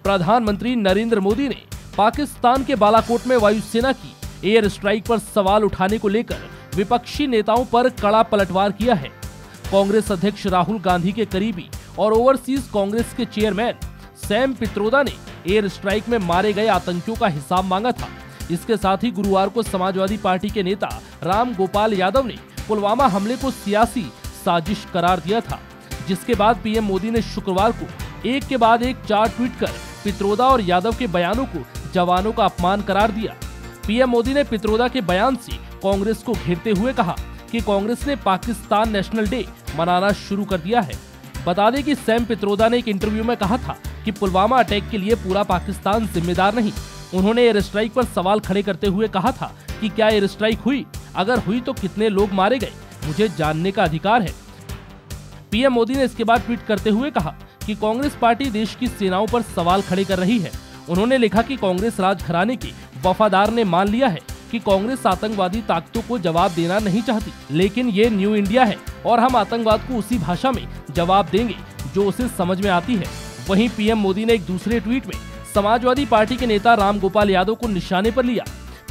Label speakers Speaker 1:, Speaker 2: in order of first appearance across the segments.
Speaker 1: प्रधानमंत्री नरेंद्र मोदी ने पाकिस्तान के बालाकोट में वायुसेना की एयर स्ट्राइक पर सवाल उठाने को लेकर विपक्षी नेताओं पर कड़ा पलटवार किया है। कांग्रेस अध्यक्ष राहुल गांधी के करीबी और ओवरसीज कांग्रेस के चेयरमैन सैम पित्रोदा ने एयर स्ट्राइक में मारे गए आतंकियों का हिसाब मांगा था। इसके साथ ही गुरुवार को समाजवादी पार्टी के नेता राम गोपाल यादव ने पुलवामा हमले को सियासी साजिश करार दिया था, जिसके बाद पीएम मोदी ने शुक्रवार को एक के बाद एक 4 ट्वीट कर पित्रोदा और यादव के बयानों को जवानों का अपमान करार दिया। पीएम मोदी ने पित्रोदा के बयान से कांग्रेस को घेरते हुए कहा कि कांग्रेस ने पाकिस्तान नेशनल डे मनाना शुरू कर दिया है। बता दें कि सैम पित्रोदा ने एक इंटरव्यू में कहा था कि पुलवामा अटैक के लिए पूरा पाकिस्तान जिम्मेदार नहीं। उन्होंने एयर स्ट्राइक पर सवाल खड़े करते हुए कहा था कि क्या एयर स्ट्राइक हुई, अगर हुई तो कितने लोग मारे गए, मुझे जानने का अधिकार है। पीएम मोदी ने इसके बाद ट्वीट करते हुए कहा कि कांग्रेस पार्टी देश की सेनाओं पर सवाल खड़े कर रही है। उन्होंने लिखा कि कांग्रेस राजघराने के वफादार ने मान लिया है कि कांग्रेस आतंकवादी ताकतों को जवाब देना नहीं चाहती, लेकिन ये न्यू इंडिया है और हम आतंकवाद को उसी भाषा में जवाब देंगे जो उसे समझ में आती है। वहीं पीएम मोदी ने एक दूसरे ट्वीट में समाजवादी पार्टी के नेता राम गोपाल यादव को निशाने पर लिया।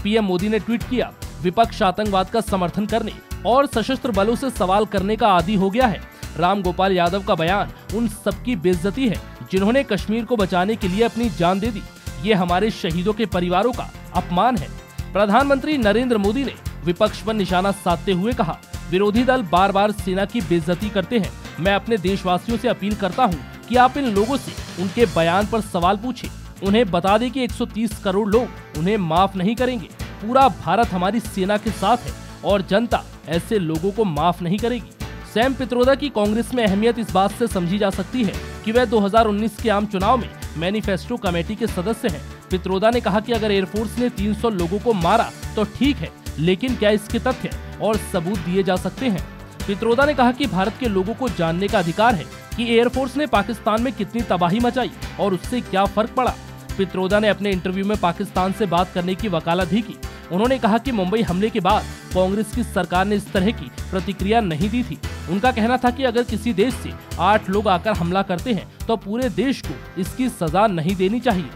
Speaker 1: पीएम मोदी ने ट्वीट किया, विपक्ष आतंकवाद का समर्थन करने और सशस्त्र बलों से सवाल करने का आदी हो गया है। राम गोपाल यादव का बयान उन सबकी बेइज्जती है जिन्होंने कश्मीर को बचाने के लिए अपनी जान दे दी। ये हमारे शहीदों के परिवारों का अपमान है। प्रधानमंत्री नरेंद्र मोदी ने विपक्ष पर निशाना साधते हुए कहा, विरोधी दल बार बार सेना की बेइज्जती करते हैं। मैं अपने देशवासियों से अपील करता हूं कि आप इन लोगों से उनके बयान पर सवाल पूछें। उन्हें बता दें कि 130 करोड़ लोग उन्हें माफ नहीं करेंगे। पूरा भारत हमारी सेना के साथ है और जनता ऐसे लोगों को माफ नहीं करेगी। सैम पित्रोदा की कांग्रेस में अहमियत इस बात से समझी जा सकती है कि वह 2019 के आम चुनाव में मैनिफेस्टो कमेटी के सदस्य हैं। पित्रोदा ने कहा कि अगर एयरफोर्स ने 300 लोगों को मारा तो ठीक है, लेकिन क्या इसके तथ्य और सबूत दिए जा सकते हैं? पित्रोदा ने कहा कि भारत के लोगों को जानने का अधिकार है कि एयरफोर्स ने पाकिस्तान में कितनी तबाही मचाई और उससे क्या फर्क पड़ा। पित्रोदा ने अपने इंटरव्यू में पाकिस्तान से बात करने की वकालत भी की। उन्होंने कहा कि मुंबई हमले के बाद कांग्रेस की सरकार ने इस तरह की प्रतिक्रिया नहीं दी थी। उनका कहना था कि अगर किसी देश से 8 लोग आकर हमला करते हैं तो पूरे देश को इसकी सजा नहीं देनी चाहिए।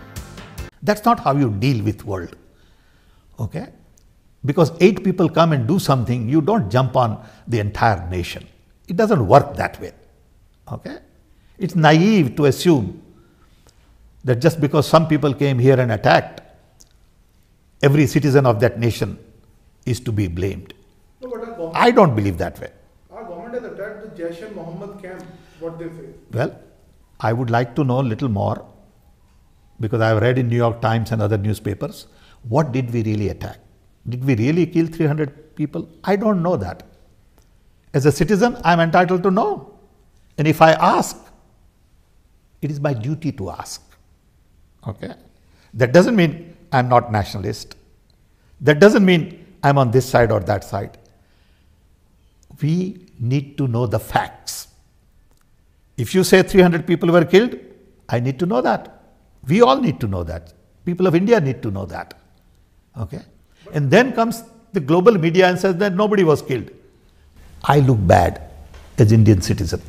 Speaker 2: That's not how you deal with world, okay? Because 8 people come and do something, you don't jump on the entire nation. It doesn't work that way, okay? It's naive to assume that just because some people came here and attacked, every citizen of that nation is to be blamed.
Speaker 3: No, but
Speaker 2: I don't believe that way.
Speaker 3: our government has attacked the Jaish-e-Mohammed camp. What they say?
Speaker 2: Well, I would like to know a little more, because I have read in New York Times and other newspapers, what did we really attack? Did we really kill 300 people? I don't know that. As a citizen, I am entitled to know. And if I ask, it is my duty to ask. Okay? That doesn't mean I am not nationalist. That doesn't mean I am on this side or that side. We need to know the facts. If you say 300 people were killed, I need to know that. We all need to know that. People of India need to know that. Okay? And then comes the global media and says that nobody was killed. I look bad as Indian citizen.